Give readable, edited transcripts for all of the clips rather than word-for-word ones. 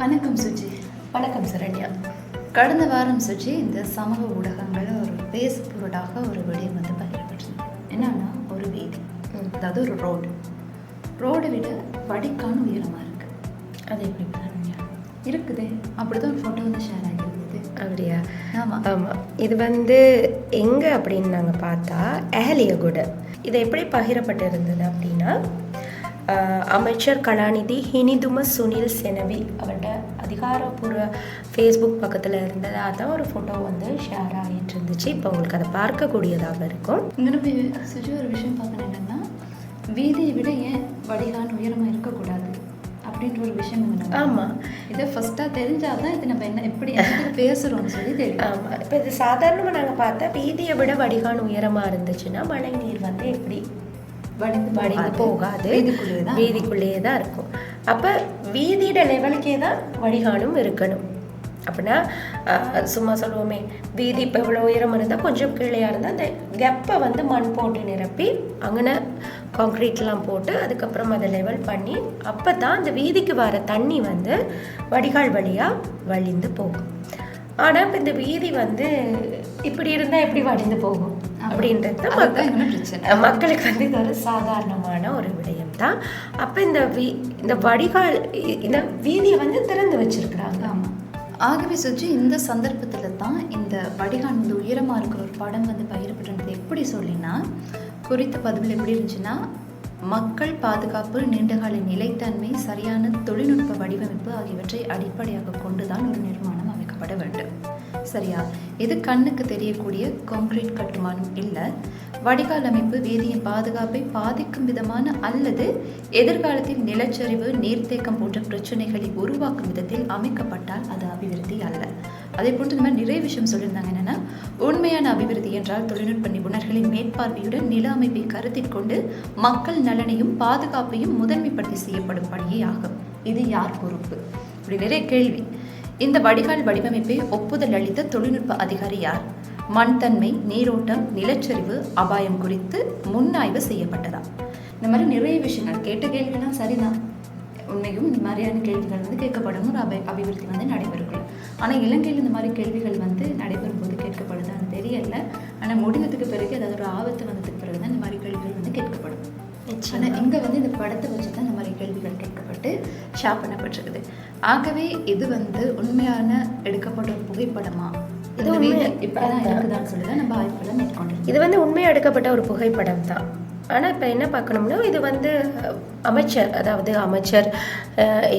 வணக்கம் சுஜி. வணக்கம் சரண்யா. கடந்த வாரம் சுஜி இந்த சமூக ஊடகங்களில் ஒரு பேசுபொருளாக ஒரு விடயம் பகிரப்பட்டது. என்னன்னா ஒரு வீதி, அதாவது ஒரு ரோடை விட வடிக்கான உயரமாக இருக்குது. அது எப்படி சரண்யா இருக்குது? அப்படிதான் ஒரு ஃபோட்டோ ஷேர் ஆகியிருந்தது. அப்படியா? ஆமாம். இது எங்கே அப்படின்னு நாங்கள் பார்த்தா அஹலியகுட. இது எப்படி பகிரப்பட்டிருந்தது அப்படின்னா, அமைச்சர் கலாநிதி ஹினிதும சுனில் செனவி அவரோட அதிகாரப்பூர்வ ஃபேஸ்புக் பக்கத்தில் இருந்தது. அதான் ஒரு ஃபோட்டோ ஷேர் ஆகிட்டு இருந்துச்சு. இப்போ உங்களுக்கு அதை பார்க்கக்கூடியதாக இருக்கும். இங்கே சுஜி ஒரு விஷயம் பார்க்கணும். என்னென்னா வீதியை விட ஏன் வடிகான் உயரமாக இருக்கக்கூடாது அப்படின்ற ஒரு விஷயம். ஆமாம், இதை ஃபஸ்ட்டாக தெரிஞ்சால் தான் இது நம்ம எப்படி பேசுகிறோம்னு சொல்லி தெரியும். ஆமாம், இப்போ இது சாதாரணமாக நாங்கள் பார்த்தா வீதியை விட வடிகான் உயரமாக இருந்துச்சுன்னா மழை நீர் எப்படி வடிந்து போகாது, வீதிக்குள்ளேயே தான் இருக்கும். அப்போ வீதியோட லெவலுக்கே தான் வடிகானும் இருக்கணும். அப்படின்னா சும்மா சொல்லுவோமே, வீதி இப்போ இவ்வளோ உயரம் இருந்தால் கொஞ்சம் கீழேயாக இருந்தால் அந்த கெப்பை மண் போட்டு நிரப்பி அங்கே காங்க்ரீட்லாம் போட்டு அதுக்கப்புறம் அதை லெவல் பண்ணி அப்போ தான் அந்த வீதிக்கு வர தண்ணி வடிகால் வழியாக வழிந்து போகும். ஆனால் இப்போ இந்த வீதி இப்படி இருந்தால் எப்படி வடிந்து போகும் அப்படின்றது மக்களுக்கு இது ஒரு சாதாரணமான ஒரு விடயம் தான். அப்போ இந்த வடிகால் இந்த வீதியை திறந்து வச்சிருக்கிறாங்க. ஆமாம். ஆகவே சுஜி இந்த சந்தர்ப்பத்தில் தான் இந்த வடிகால் உயரமாக இருக்கிற ஒரு படம் பகிரப்பட்டது. எப்படி சொல்லினா குறித்த பதிவில் எப்படி இருந்துச்சுன்னா, மக்கள் பாதுகாப்பு, நீண்டகால நிலைத்தன்மை, சரியான தொழில்நுட்ப வடிவமைப்பு ஆகியவற்றை அடிப்படையாக கொண்டுதான் ஒரு நிர்மாணம் அமைக்கப்பட வேண்டும். சரியா? இது கண்ணுக்கு தெரியக்கூடிய கான்கிரீட் கட்டுமானம் இல்லை. வடிகால் அமைப்பு வீதியின் பாதுகாப்பை பாதிக்கும் விதமான அல்லது எதிர்காலத்தில் நிலச்சரிவு, நீர்த்தேக்கம் போன்ற பிரச்சனைகளை உருவாக்கும் விதத்தில் அமைக்கப்பட்டால் அது அபிவிருத்தி அல்ல. அதே போன்று இந்த மாதிரி நிறைய விஷயம் சொல்லியிருந்தாங்க. என்னென்னா, உண்மையான அபிவிருத்தி என்றால் தொழில்நுட்ப நிபுணர்களின் மேற்பார்வையுடன் நில அமைப்பை கருத்தில் கொண்டு மக்கள் நலனையும் பாதுகாப்பையும் முதன்மைப்படுத்தி செய்யப்படும் பணியே ஆகும். இது யார் பொறுப்பு? இப்படி நிறைய கேள்வி. இந்த வடிகால் வடிவமைப்பை ஒப்புதல் அளித்த தொழில்நுட்ப அதிகாரி யார்? மண் தன்மை, நீரோட்டம், நிலச்சரிவு அபாயம் குறித்து முன்னாய்வு செய்யப்பட்டதா? இந்த மாதிரி நிறைய விஷயங்கள் கேட்ட கேள்விலாம் சரிதான். உண்மையும் இந்த மாதிரியான கேள்விகள் கேட்கப்படும் ஒரு அபிவிருத்தி நடைபெறும். ஆனால் இலங்கையில் இந்த மாதிரி கேள்விகள் நடைபெறும் போது கேட்கப்படுதான்னு தெரியல. ஆனால் முடிந்ததுக்கு பிறகு அதாவது ஒரு ஆபத்து வந்ததுக்கு பிறகு தான் இந்த மாதிரி கேள்விகள் கேட்கப்படும். ஆனால் இங்கே இந்த படத்தை வச்சு தான் இந்த மாதிரி கேள்விகள் கேட்கப்பட்டு ஷேர் பண்ணப்பட்டிருக்குது. ஆகவே இது உண்மையான எடுக்கப்பட்ட ஒரு புகைப்படமா? இது இப்போதான் இருக்குதான்னு சொல்லி தான் நம்ம ஆய்வுகளை மேற்கொண்டு. இது உண்மையாக எடுக்கப்பட்ட ஒரு புகைப்படம் தான். ஆனால் இப்போ என்ன பார்க்கணும்னா, இது அமைச்சர்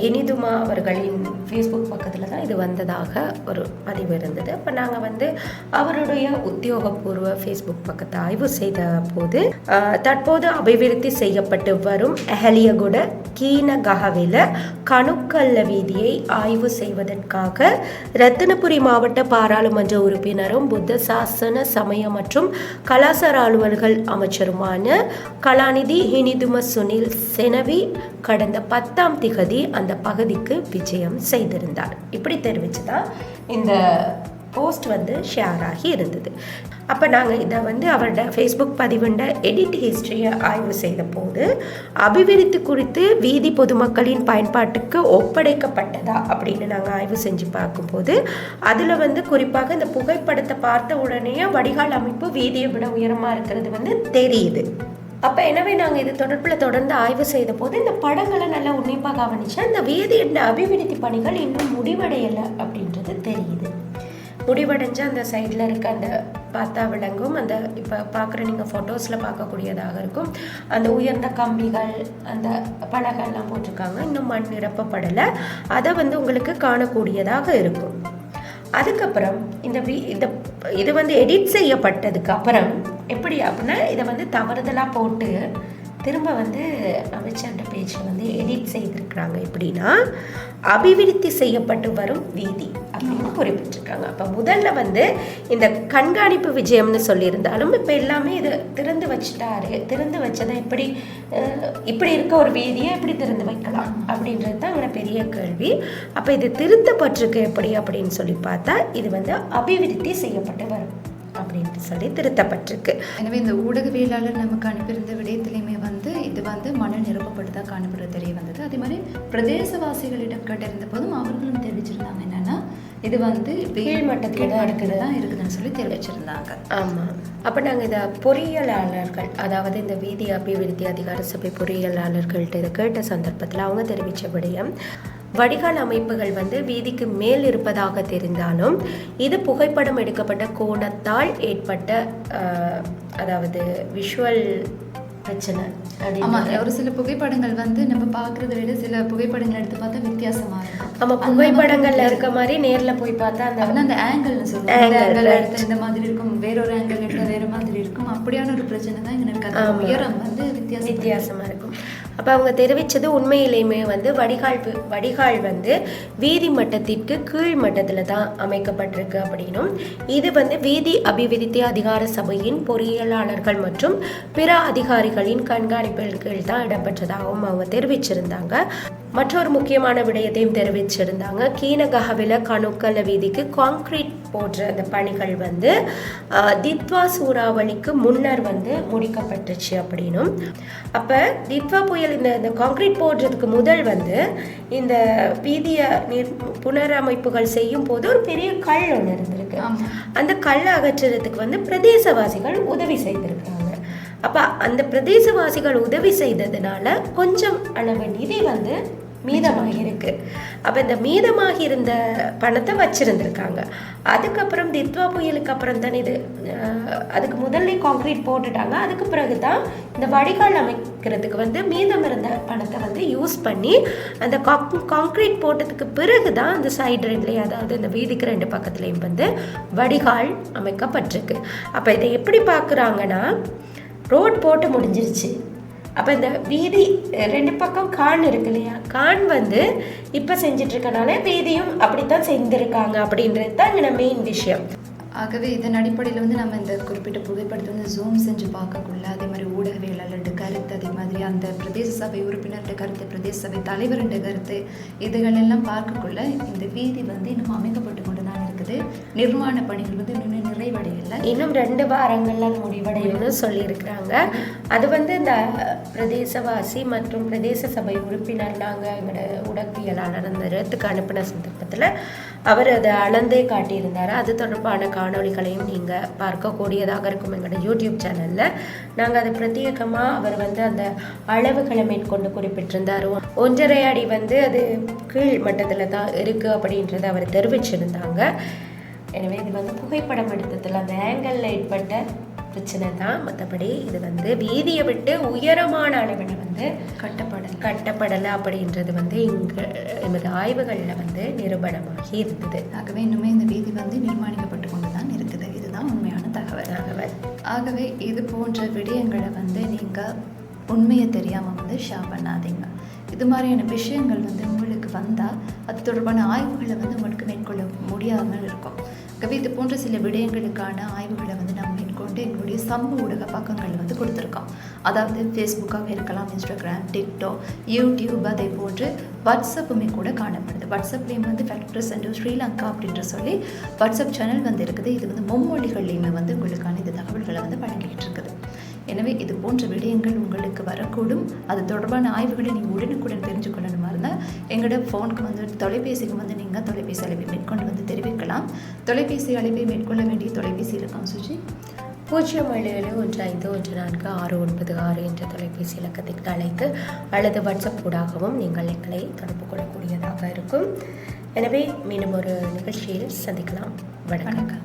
இனிதுமா அவர்களின் ஃபேஸ்புக் பக்கத்தில் தான் இது வந்ததாக ஒரு பதிவு இருந்தது. அப்போ நாங்கள் அவருடைய உத்தியோகபூர்வ ஃபேஸ்புக் பக்கத்தை ஆய்வு செய்த போது தற்போது அபிவிருத்தி செய்யப்பட்டு வரும் அஹலியகுட கீனகஹவில கணுக்கல்ல வீதியை ஆய்வு செய்வதற்காக ரத்தினபுரி மாவட்ட பாராளுமன்ற உறுப்பினரும் புத்த சாசன சமய மற்றும் கலாசார அலுவல்கள் அமைச்சருமான கலாநிதி ஹினிதும சுனில் செனவி கடந்த 10ஆம் திகதி அந்த பகுதிக்கு விஜயம் செய்திருந்தார். இப்படி தெரிவிச்சுதான் இந்த போஸ்ட் ஷேர் ஆகி இருந்தது. அப்போ நாங்கள் இதை அவரோட ஃபேஸ்புக் பதிவுண்ட எடிட் ஹிஸ்டரியை ஆய்வு செய்த போது அபிவிருத்தி குறித்து வீதி பொதுமக்களின் பயன்பாட்டுக்கு ஒப்படைக்கப்பட்டதா அப்படின்னு நாங்கள் ஆய்வு செஞ்சு பார்க்கும்போது அதில் குறிப்பாக இந்த புகைப்படத்தை பார்த்த உடனே வடிகால் அமைப்பு வீதியை விட உயரமாக இருக்கிறது தெரியுது. அப்போ எனவே நாங்கள் இது தொடர்ந்து ஆய்வு செய்த போது இந்த படங்களை நல்லா உன்னிப்பாக கவனிச்சா இந்த வீதியோட அபிவிருத்தி பணிகள் இன்னும் முடிவடையலை அப்படின்றது தெரியுது. முடிவடைஞ்ச அந்த சைடில் இருக்க அந்த பார்த்தா விளங்கும், அந்த இப்போ பார்க்குற நீங்கள் ஃபோட்டோஸில் பார்க்கக்கூடியதாக இருக்கும். அந்த உயர்ந்த கம்பிகள், அந்த பலகைலாம் போட்டிருக்காங்க, இன்னும் மண் நிரப்பப்படலை. அதை உங்களுக்கு காணக்கூடியதாக இருக்கும். அதுக்கப்புறம் இது எடிட் செய்யப்பட்டதுக்கு அப்புறம் எப்படி அப்படின்னா, இதை தவறுதலாக போட்டு திரும்ப அமைச்சர்கிட்ட பேஜில் எடிட் செய்திருக்கிறாங்க. எப்படின்னா, அபிவிருத்தி செய்யப்பட்டு வரும் வீதி அப்படின்னு குறிப்பிட்டிருக்காங்க. அப்போ முதல்ல இந்த கண்காணிப்பு விஜயம்னு சொல்லியிருந்தாலும் இப்போ எல்லாமே இதை திறந்து வச்சதை இப்படி இருக்க ஒரு வீதியை எப்படி திறந்து வைக்கலாம் அப்படின்றது தான் அங்கே பெரிய கேள்வி. அப்போ இது திருத்தப்பட்டிருக்கு எப்படி அப்படின்னு சொல்லி பார்த்தா இது அபிவிருத்தி செய்யப்பட்டு வரும் அப்படின்ட்டு சொல்லி திருத்தப்பட்டிருக்கு. எனவே இந்த ஊடகவியலாளர் நமக்கு அனுப்பியிருந்த விடயத்திலையுமே இது மன நிரப்பப்பட்டு தான் காணப்படுறது தெரிய வந்தது. அதே மாதிரி பிரதேசவாசிகளிடம் கேட்டிருந்த போதும் அவர்களும் இது வந்து கீழ் மட்டத்தில் தான் இருக்குதுன்னு சொல்லி தெரிவிச்சிருந்தாங்க. ஆமாம். அப்போ நாங்கள் இதை பொறியியலாளர்கள், அதாவது இந்த வீதி அபிவிருத்தி அதிகார சபை பொறியியலாளர்கள்ட்ட இதை கேட்ட சந்தர்ப்பத்தில் அவங்க தெரிவித்த விடயம், வடிகால் அமைப்புகள் வந்து வீதிக்கு மேல் இருப்பதாக தெரிந்தாலும் இது புகைப்படம் எடுக்கப்பட்ட கோணத்தால் ஏற்பட்ட அதாவது விஷுவல் பிரச்சனை. ஆமாம், ஒரு சில புகைப்படங்கள் வந்து நம்ம பார்க்குறத விட சில புகைப்படங்கள் எடுத்து பார்த்தா வித்தியாசமாக இருக்கும். நம்ம புகைப்படங்கள்ல இருக்க மாதிரி நேரில் போய் பார்த்தா அந்த ஆங்கிள்னு சொல்லுவாங்க, இந்த மாதிரி இருக்கும், வேறொரு ஆங்கிள் எடுத்தால் வேறு மாதிரி இருக்கும். அப்படியான ஒரு பிரச்சனை தான் இங்கே இருக்காது. உயரம் வந்து வித்தியாசமாக இருக்கும். அப்போ அவங்க தெரிவித்தது உண்மையிலேயுமே வந்து வடிகால் வந்து வீதி மட்டத்திற்கு கீழ் மட்டத்தில் தான் அமைக்கப்பட்டிருக்கு அப்படின்னும், இது வந்து வீதி அபிவிருத்தி அதிகார சபையின் பொறியியலாளர்கள் மற்றும் பிற அதிகாரிகளின் கண்காணிப்பின் கீழ் தான் இடம்பெற்றதாகவும் அவங்க தெரிவிச்சிருந்தாங்க. மற்றொரு முக்கியமான விடயத்தையும் தெரிவிச்சிருந்தாங்க. கீனகஹவில கணுக்கல வீதிக்கு கான்கிரீட் போடுற அந்த பணிகள் வந்து தித்வா சூறாவளிக்கு முன்னர் வந்து முடிக்கப்பட்டுச்சு அப்படின்னும், அப்போ தித்வா புயல் இந்த கான்கிரீட் போடுறதுக்கு முதல் வந்து இந்த வீதிய புனரமைப்புகள் செய்யும் போது ஒரு பெரிய கல் ஒன்று இருந்திருக்கு. அந்த கல்லை அகற்றுறதுக்கு வந்து பிரதேசவாசிகள் உதவி செய்திருக்கிறாங்க. அப்போ அந்த பிரதேசவாசிகள் உதவி செய்ததுனால கொஞ்சம் அளவு நிதி வந்து மீதமாகி இருக்கு. அப்போ இந்த மீதமாகி இருந்த பணத்தை வச்சிருந்துருக்காங்க. அதுக்கப்புறம் தித்வா புயலுக்கு அப்புறம் தான் இது, அதுக்கு முதல்ல கான்கிரீட் போட்டுட்டாங்க. அதுக்கு பிறகு தான் இந்த வடிகால் அமைக்கிறதுக்கு வந்து மீதம் இருந்த பணத்தை வந்து யூஸ் பண்ணி அந்த கான்கிரீட் போட்டதுக்கு பிறகு தான் அந்த சைடு ரெண்டுலேயும், அதாவது இந்த வீதிக்கு 2 பக்கத்துலேயும் வந்து வடிகால் அமைக்கப்பட்டிருக்கு. அப்போ இதை எப்படி பார்க்குறாங்கன்னா, ரோட் போட்டு முடிஞ்சிருச்சு, அப்போ இந்த வீதி 2 பக்கம் கான் இருக்கு இல்லையா, கான் வந்து இப்போ செஞ்சிட்ருக்கனால வீதியும் அப்படித்தான் செஞ்சுருக்காங்க அப்படின்றது தான் இங்கே மெயின் விஷயம். ஆகவே இதன் அடிப்படையில் வந்து நம்ம இந்த குறிப்பிட்ட புகைப்படத்தை வந்து ஜூம் செஞ்சு பார்க்கக்குள்ள, அதே மாதிரி ஊடகவியலாளர்கிட்ட கருத்து, அதே மாதிரி அந்த பிரதேச சபை உறுப்பினர்கிட்ட கருத்து, பிரதேச சபை தலைவர்கிட்ட கருத்து, இதுகளெல்லாம் பார்க்கக்குள்ள இந்த வீதி வந்து இன்னும் அமைக்கப்பட்டு கொண்டு தான் இருக்குது. நிர்மாண பணிகள் வந்து இன்னும் நிறைவடையலை, இன்னும் 2 வாரங்கள்ல முடிவடையும்னு சொல்லியிருக்கிறாங்க. அது வந்து இந்த பிரதேசவாசி மற்றும் பிரதேச சபை உறுப்பினர் நாங்கள் எங்களோட ஊடகவியலாளர் அந்த இடத்துக்கு அனுப்பின சந்தர்ப்பத்தில் அவர் அதை அளந்தே காட்டியிருந்தார். அது தொடர்பான காணொளிகளையும் நீங்கள் பார்க்கக்கூடியதாக இருக்கும் எங்களோட யூடியூப் சேனலில். நாங்கள் அதை பிரத்யேகமாக அவர் வந்து அந்த அளவுகளை மேற்கொண்டு குறிப்பிட்டிருந்தார். 1.5 அடி வந்து அது கீழ் மட்டத்தில் தான் இருக்குது அப்படின்றத அவர் தெரிவிச்சிருந்தாங்க. எனவே இது வந்து புகைப்படம் எடுத்ததில் அந்த ஆங்கிளில் ஏற்பட்ட பிரச்சனை தான். மற்றபடி இது வந்து வீதியை விட்டு உயரமான அளவில் வந்து கட்டப்படலை அப்படின்றது வந்து இங்கே எமது ஆய்வுகளில் வந்து நிரூபணமாகி இருந்தது. ஆகவே இன்னுமே இந்த வீதி வந்து நிர்மாணிக்கப்பட்டு கொண்டு தான் இருக்குது. இதுதான் உண்மையான தகவல். ஆகவே இது போன்ற விடயங்களை வந்து நீங்கள் உண்மையை தெரியாமல் வந்து ஷேர் பண்ணாதீங்க. இது மாதிரியான விஷயங்கள் வந்து உங்களுக்கு வந்தால் அது தொடர்பான ஆய்வுகளை வந்து உங்களுக்கு மேற்கொள்ள முடியாமல் இருக்கும். ஆகவே இது போன்ற சில விடயங்களுக்கான ஆய்வுகளை வந்து நம்ம மேற்கொண்டு எங்களுடைய சமூக ஊடக பக்கங்கள் வந்து கொடுத்துருக்கோம். அதாவது ஃபேஸ்புக்காக இருக்கலாம், இன்ஸ்டாகிராம், டிக்டாக், யூடியூப், அதே போன்று வாட்ஸ்அப்புமே கூட காணப்படுது. வாட்ஸ்அப்லேயும் வந்து ஃபேக்ட் ஸ்ரீலங்கா அப்படின்ற சொல்லி வாட்ஸ்அப் சேனல் வந்து இருக்குது. இது வந்து மும்மொழிகள்லையுமே வந்து உங்களுக்கான இந்த தகவல்களை வந்து வழங்கிக்கிட்டு இருக்குது. எனவே இது போன்ற விடயங்கள் உங்களுக்கு வரக்கூடும். அது தொடர்பான ஆய்வுகளை நீங்கள் உடனுக்குடன் தெரிஞ்சுக்கொள்ளணுமா இருந்தால் எங்களோட ஃபோனுக்கு வந்து தொலைபேசிக்கு வந்து நீங்கள் தொலைபேசி அழைப்பை மேற்கொண்டு வந்து தெரிவிக்கலாம். தொலைபேசி அழைப்பை மேற்கொள்ள வேண்டிய தொலைபேசி இருக்கும் சுஜி 0771514696 என்ற தொலைபேசி இலக்கத்திற்கு அழைத்து அல்லது வாட்ஸ்அப் ஊடாகவும் நீங்கள் எங்களை தொடர்பு கொள்ளக்கூடியதாக இருக்கும். எனவே மீண்டும் ஒரு நிகழ்ச்சியில் சந்திக்கலாம். வணக்கம்.